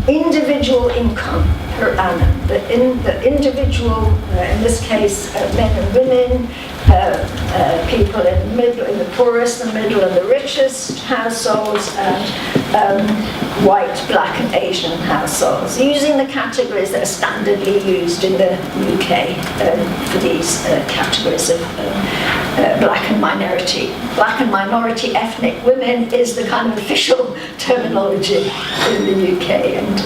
individual income per annum. The individual, in this case, men and women, people in the middle, in the poorest, the middle, and the richest households, and white, black, and Asian households, using the categories that are standardly used in the UK for these categories of black and minority. Black and minority ethnic women is the kind of official terminology in the UK, and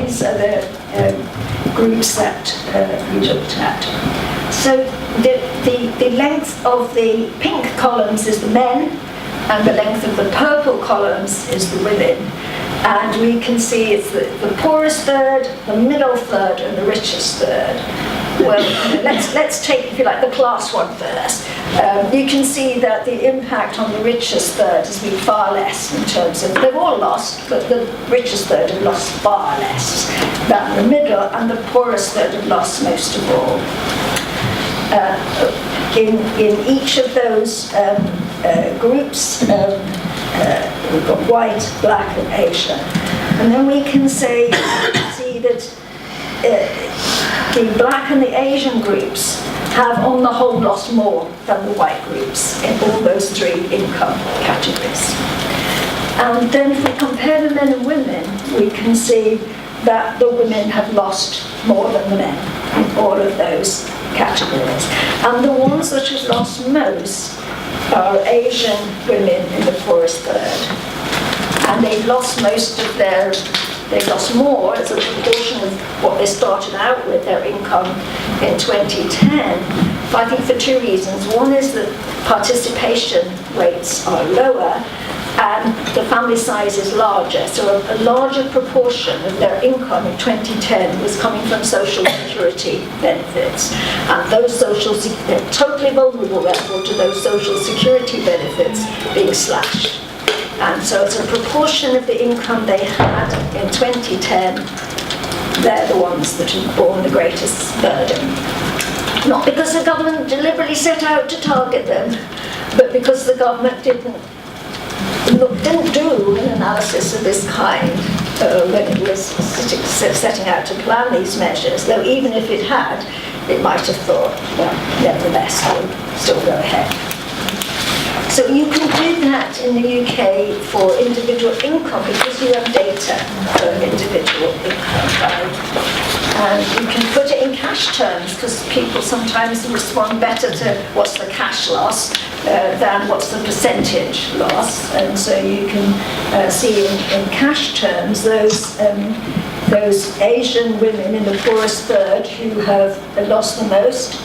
these are the groups that we looked at. So the length of the pink columns is the men, and the length of the purple columns is the women. And we can see it's the poorest third, the middle third, and the richest third. Well, let's take, if you like, the class one first. You can see that the impact on the richest third has been far less in terms of, they've all lost, but the richest third have lost far less than the middle, and the poorest third have lost most of all. In each of those groups, we've got white, black, and Asian. And then we can see that the black and the Asian groups have on the whole lost more than the white groups in all those three income categories. And then if we compare the men and women, we can see that the women have lost more than the men in all of those categories. And the ones that have lost most are Asian women in the poorest third. And they've lost they've lost more as a proportion of what they started out with, their income in 2010. But I think for two reasons. One is that participation rates are lower, and the family size is larger, so a larger proportion of their income in 2010 was coming from social security benefits, and those they're totally vulnerable therefore to those social security benefits being slashed. And so it's a proportion of the income they had in 2010, they're the ones that have borne the greatest burden. Not because the government deliberately set out to target them, but because the government didn't do an analysis of this kind when it was setting out to plan these measures, though even if it had, it might have thought, well, nevertheless, I would still go ahead. So you can do that in the UK for individual income because you have data for individual income, right? And you can put it in cash terms because people sometimes respond better to what's the cash loss than what's the percentage loss. And so you can see in cash terms those Asian women in the poorest third who have lost the most,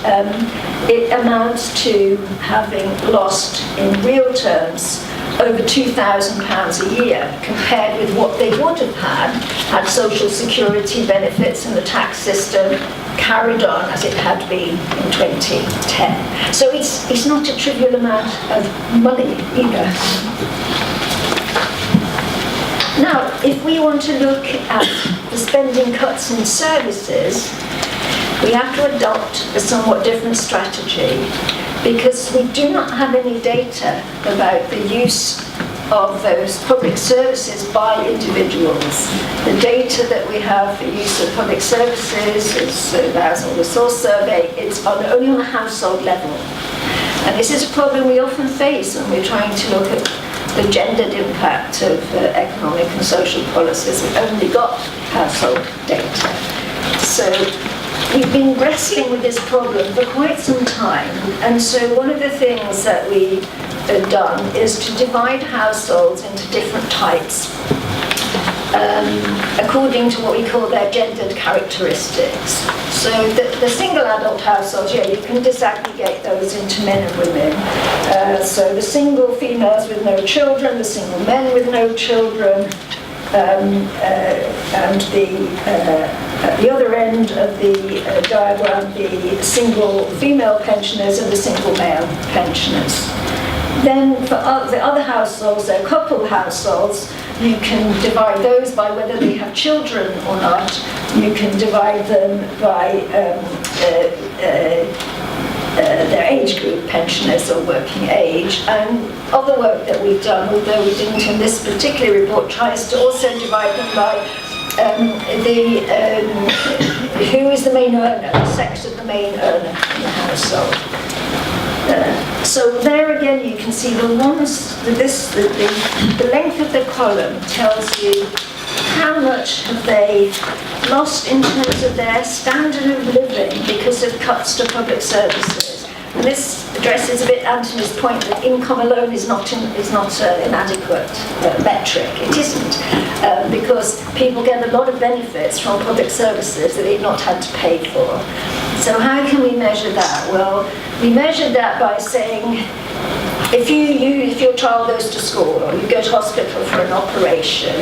it amounts to having lost in real terms over £2,000 a year compared with what they would have had social social benefits and the tax system carried on as it had been in 2010. So it's not a trivial amount of money either. Now, if we want to look at the spending cuts in services, we have to adopt a somewhat different strategy because we do not have any data about the use of those public services by individuals. The data that we have for use of public services is the Housing Resource Survey. It's only on a household level. And this is a problem we often face when we're trying to look at the gendered impact of economic and social policies. We've only got household data. So we've been wrestling with this problem for quite some time. And so one of the things that we have done is to divide households into different types according to what we call their gendered characteristics. So the single adult households, you can disaggregate those into men and women. So the single females with no children, the single men with no children, and at the other end of the diagram, the single female pensioners and the single male pensioners. Then for the other households, they're couple households, you can divide those by whether they have children or not. You can divide them by their age group, pensioners or working age. And other work that we've done, although we didn't in this particular report, tries to also divide them by who is the main earner, the sex of the main earner in the household. So there again you can see the length of the column tells you how much have they lost in terms of their standard of living because of cuts to public services. And this addresses a bit Anthony's point that income alone is not an inadequate metric. It isn't, because people get a lot of benefits from public services that they've not had to pay for. So how can we measure that? Well, we measure that by saying, if your child goes to school or you go to hospital for an operation,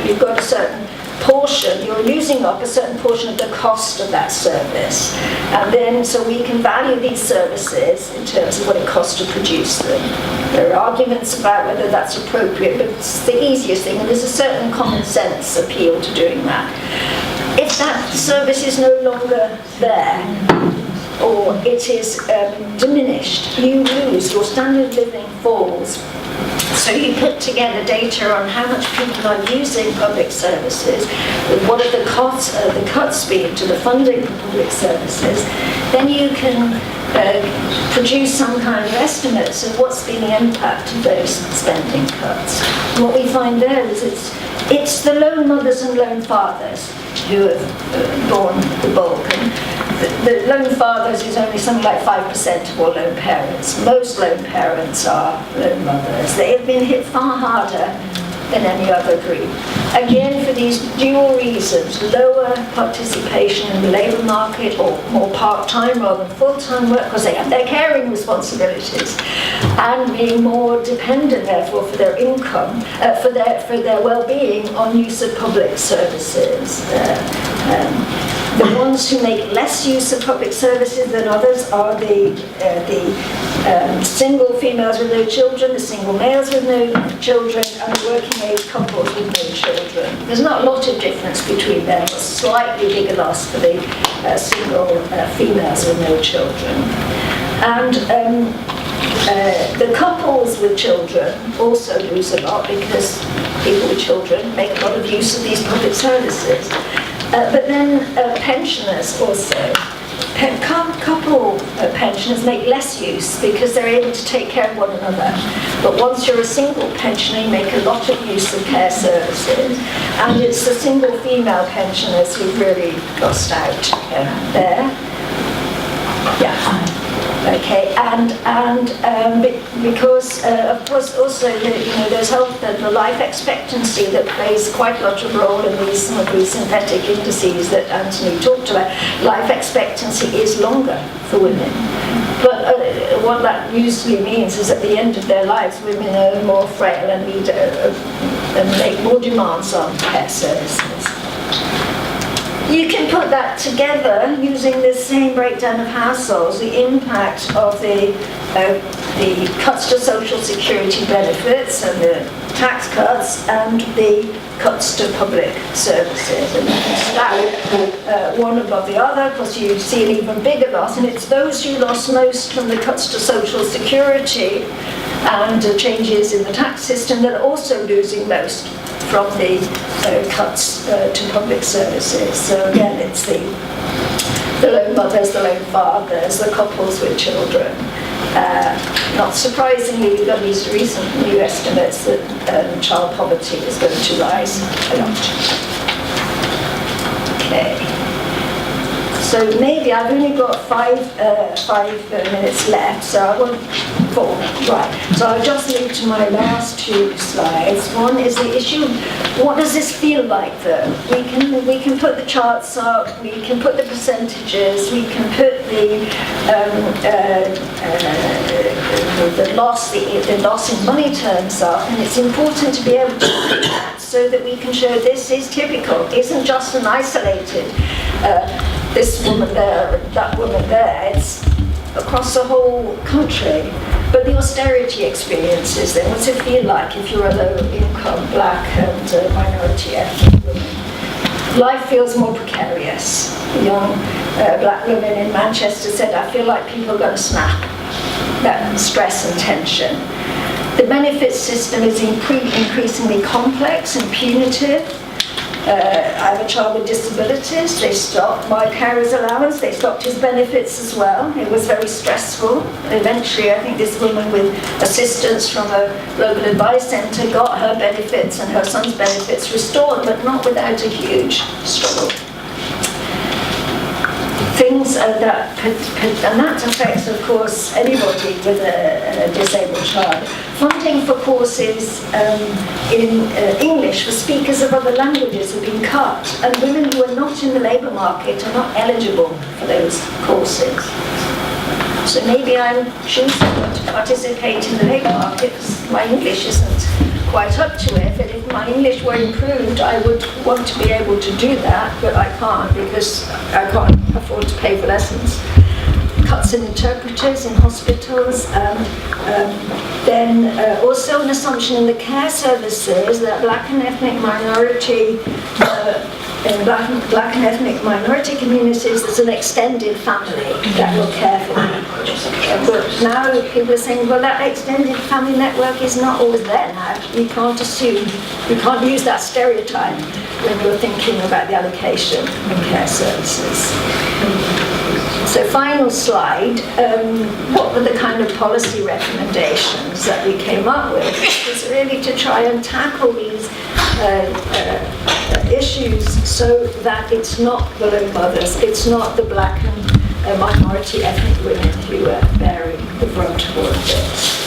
you've got a certain portion, you're using up a certain portion of the cost of that service. And then, so we can value these services in terms of what it costs to produce them. There are arguments about whether that's appropriate, but it's the easiest thing, and there's a certain common sense appeal to doing that. If that service is no longer there, or it is diminished, you lose, your standard of living falls. So you put together data on how much people are using public services, what are the cuts being to the funding for public services, then you can produce some kind of estimates of what's been the impact of those spending cuts. And what we find there is it's the lone mothers and lone fathers who have borne the bulk. And the lone fathers is only something like 5% of all lone parents. Most lone parents are lone mothers. They have been hit far harder than any other group. Again, for these dual reasons, lower participation in the labour market, or more part-time rather than full-time work, because they have their caring responsibilities, and being more dependent, therefore, for their income, for their well-being on use of public services. The ones who make less use of public services than others are the single females with no children, the single males with no children, and the working age couples with no children. There's not a lot of difference between them, but slightly bigger loss for the single females with no children. And the couples with children also lose a lot because people with children make a lot of use of these public services. But then pensioners also. Couple pensioners make less use because they're able to take care of one another. But once you're a single pensioner, you make a lot of use of care services. And it's the single female pensioners who've really lost out there. Yeah. Okay, and because of course also there's the life expectancy that plays quite a lot of role in some of these synthetic indices that Anthony talked about. Life expectancy is longer for women, but what that usually means is at the end of their lives, women are more frail and need and make more demands on care services. You can put that together using the same breakdown of households, the impact of the cuts to social security benefits and the tax cuts and the cuts to public services. And you can stack one above the other because you see an even bigger loss, and it's those who lost most from the cuts to social security and changes in the tax system that are also losing most from the cuts to public services. So again, it's the lone mothers, the lone fathers, the couples with children. Not surprisingly, we've got these recent new estimates that child poverty is going to rise a lot. Okay. So maybe I've only got five minutes left, so I won't. Right. So I'll just move to my last two slides. One is the issue: what does this feel like, though? We can put the charts up, we can put the percentages, we can put the loss in money terms up, and it's important to be able to do that so that we can show this is typical. It isn't just an isolated. This woman there, that woman there, it's across the whole country. But the austerity experiences then, what's it feel like if you're a low-income black and minority ethnic woman? Life feels more precarious. A young black woman in Manchester said, I feel like people are going to snap. That stress and tension. The benefits system is increasingly complex and punitive. I have a child with disabilities. They stopped my carer's allowance. They stopped his benefits as well. It was very stressful. Eventually, I think this woman with assistance from a local advice centre got her benefits and her son's benefits restored, but not without a huge struggle. Things and that affects, of course, anybody with a disabled child. Funding for courses in English for speakers of other languages have been cut, and women who are not in the labour market are not eligible for those courses. So maybe I'm choosing not to participate in the labour market because my English isn't quite up to it. But if my English were improved, I would want to be able to do that, but I can't because I can't afford to pay for lessons. Cuts in interpreters in hospitals, then also an assumption in the care services that black and ethnic minority in black and ethnic minority communities, there's an extended family that will care for them. But now people are saying, well, that extended family network is not always there now. You can't assume, you can't use that stereotype when you're thinking about the allocation in care services. So final slide, what were the kind of policy recommendations that we came up with? It was really to try and tackle these issues so that it's not the lone mothers, it's not the black and minority ethnic women who are bearing the brunt of all of this.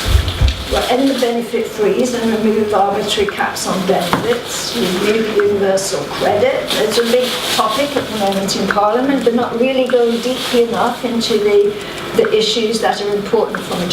We'll end the benefit freeze and remove arbitrary caps on benefits, remove universal credit. It's a big topic at the moment in Parliament, but not really going deeply enough into the issues that are important from a